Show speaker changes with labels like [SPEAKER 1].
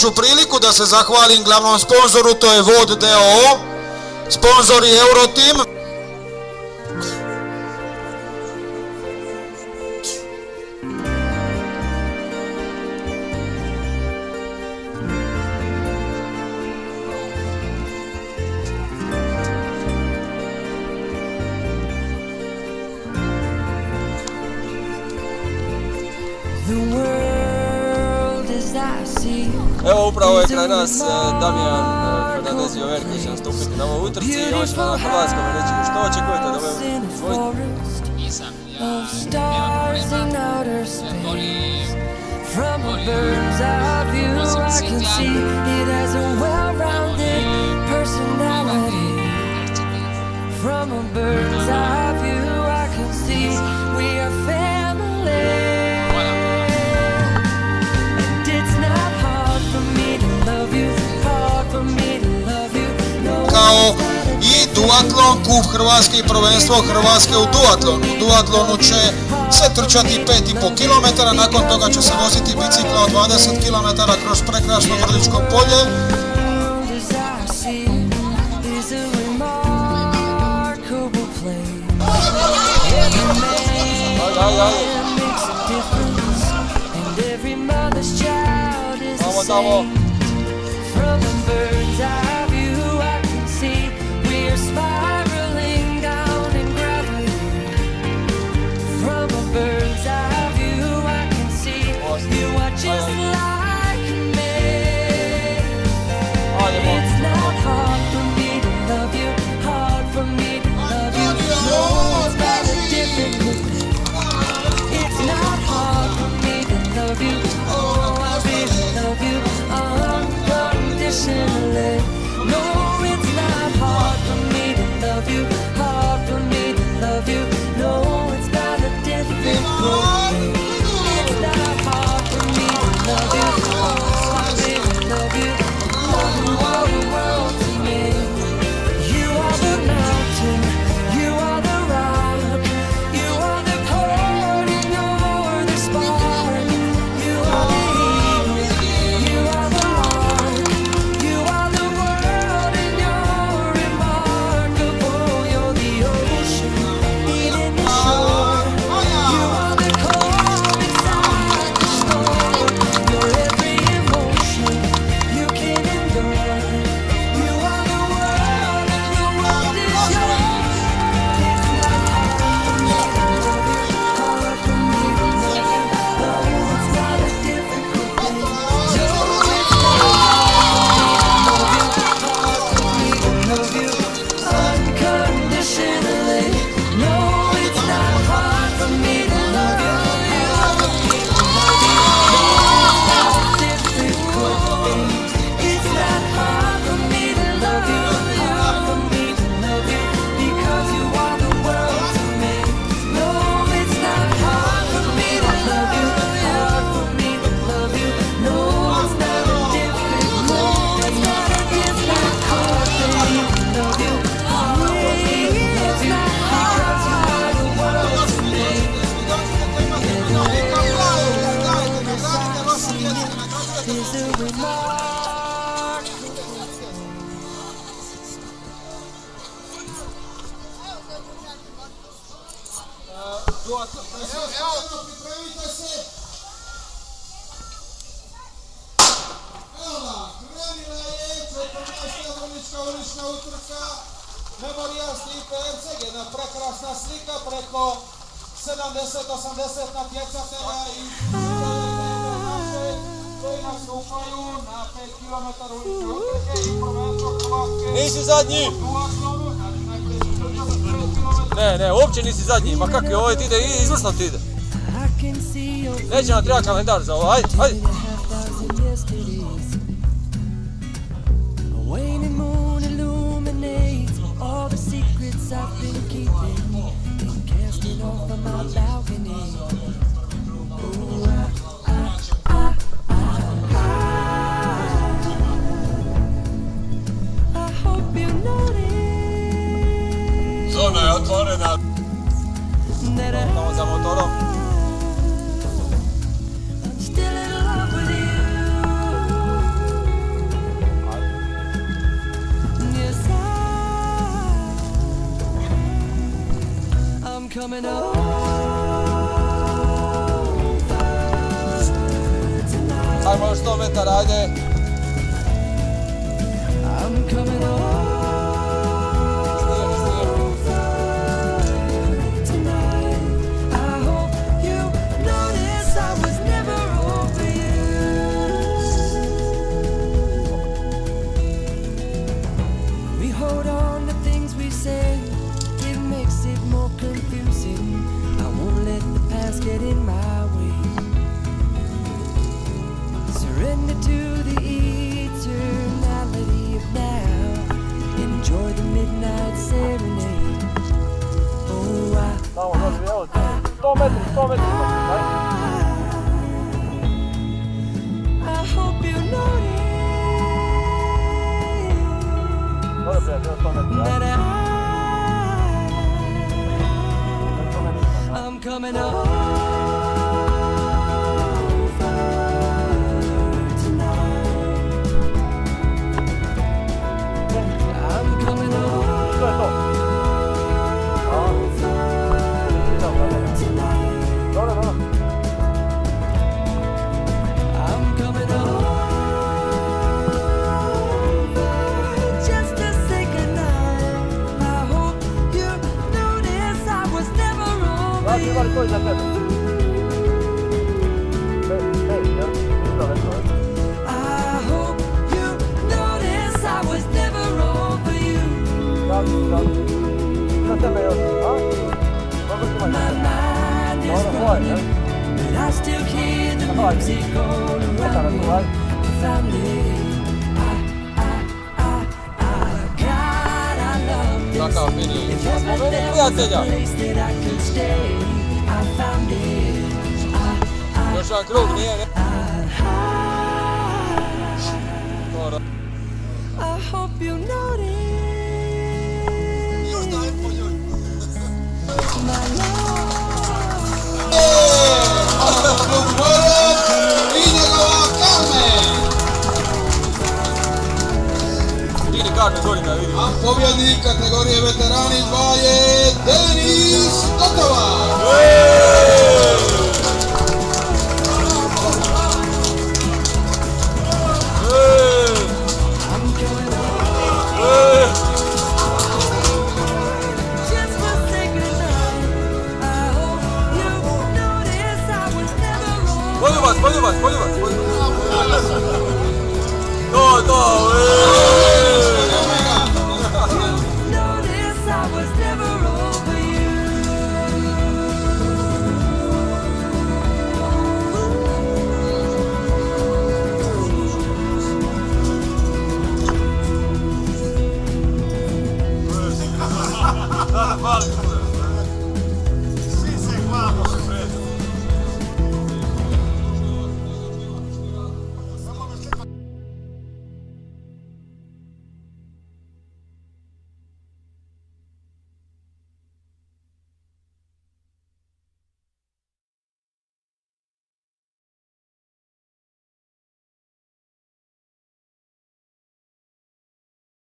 [SPEAKER 1] Ću priliku da se zahvalim glavnom sponzoru, to je Vod DOO, sponzor je Euroteam.
[SPEAKER 2] Evo upravo je kraj nas Damijan Fernandez Jover koji će nastupiti na ovoj utrci i on će na hrvatskom reći što očekujete da ovaj svoj?
[SPEAKER 3] Nisam, ja nemam problema, volim
[SPEAKER 4] From a bird's eye view, I can see we are family. And it's not hard for me to love you, hard for me to love you. No,
[SPEAKER 1] Kao i duatlon, kup Hrvatske i prvenstvo Hrvatske u duatlonu. U duatlonu će se trčati 5,5 km, nakon toga će se voziti bicikla od 20 km kroz prekrasno Vrličko polje.
[SPEAKER 4] as I see is a remarkable place. Every man makes a difference, and every mother's child is the same. From a bird's eye view, I can see we are spiraling down in gravity. From a bird's eye view, I can see you are just like me. It's not hard for me to love you, hard for me to love you. No, it's not a difficult thing. It's not hard for me to love you. Oh, I really love you unconditionally. No, it's not hard for me to love you, hard for me to love you. No, it's not a difficult thing. It's not hard for me to love you. Oh, I really love you. Love you all the world to me. You are the mountain, you are the rock, you are the chord and you're the spark. You are the eagle, you are the lark, you are the world and you're remarkable. You're the ocean, meeting the shore. You are the calm inside the storm. You're every emotion you can endure. You are the world and the world is yours. It's not hard for me to love you, hard for me to love you. No, it's not a difficult thing. No, it's not hard for me to love you, hard for me to love you unconditionally. No, it's not hard for me to love you, hard for me to love you. No, it's not a difficult thing. It's not hard for me to love you, hard for me to love you, because you are the world to me. No, it's not hard for me to love you, hard for me to love you. No, it's not a difficult, it's not a difficult thing to love you. It's not because you are the world to me. Is a remark.
[SPEAKER 1] Pripremite se. Evo ga, krenila je 14. Vrlička ulična utrka, Memorial Stipe Erceg, jedna prekrasna slika preko 70-80 natjecatelja i naše koji nastupaju na 5 km ulične utrke i prvenstvo Hrvatske.
[SPEAKER 2] Nisi zadnji! Ne, uopće nisi zadnji, ma kakvi, ovo ti ide, izvrsno ti ide.
[SPEAKER 4] I can see your
[SPEAKER 2] Neće nam treba kalendar za ovo, ajde.
[SPEAKER 4] thousand yesterdays. A waning moon illuminates all the secrets I've been keeping and casting off of my balcony. Ooh, I hope you notice
[SPEAKER 2] Zona je otvorena.
[SPEAKER 4] that
[SPEAKER 2] Tamo za motorom.
[SPEAKER 4] I'm still in love with
[SPEAKER 2] Ajmo još 100 metara, ajde.
[SPEAKER 4] I'm coming
[SPEAKER 2] Snijeg, snijeg.
[SPEAKER 4] tonight. I hope you notice I was never over you. We hold on to things we say, it makes it more confusing. I won't let the past get in my way. Surrender to the eternality of now. Enjoy the midnight serenade. Oh,
[SPEAKER 2] Tamo, dođi, evo ti. 100 metri, 100 metri. Ajde.
[SPEAKER 4] I hope you notice
[SPEAKER 2] Dobro, prijatelj, 100 metri.
[SPEAKER 4] that
[SPEAKER 2] Ajde.
[SPEAKER 4] I'm coming over tonight. I'm coming over
[SPEAKER 2] To je to.
[SPEAKER 4] tonight.
[SPEAKER 2] Dobro, dobro.
[SPEAKER 4] I'm coming over just to say goodnight. I hope you notice I was never over
[SPEAKER 2] Znači,
[SPEAKER 4] you.
[SPEAKER 2] imali koji za tebe? Hej, ja? Ništa rekao,
[SPEAKER 4] I hope you notice I was never over you.
[SPEAKER 2] Da. Za tebe još, a? Dobro si imali.
[SPEAKER 4] My mind is
[SPEAKER 2] Dobro, ovaj,
[SPEAKER 4] running, but I still hear the music all around me. I found it. God, I love this.
[SPEAKER 2] Kakav mini.
[SPEAKER 4] If there's
[SPEAKER 2] Spomeni
[SPEAKER 4] a
[SPEAKER 2] prijatelja.
[SPEAKER 4] place that I could stay, I found it.
[SPEAKER 2] Još jedan krug, nije, ne? Dobro.
[SPEAKER 4] I hope you notice
[SPEAKER 1] Još daje po njoj.
[SPEAKER 4] my love.
[SPEAKER 1] Klub Borek i njegova Carmen.
[SPEAKER 2] Vidi Carmen, gori da vidim.
[SPEAKER 1] A pobjednik kategorije veterani 2 je Denis Totovac.
[SPEAKER 4] I'm coming over just for saying goodnight. I hope you notice I was never over.
[SPEAKER 2] Poljubac. To,
[SPEAKER 4] Notice I was never over you.
[SPEAKER 2] Hvala.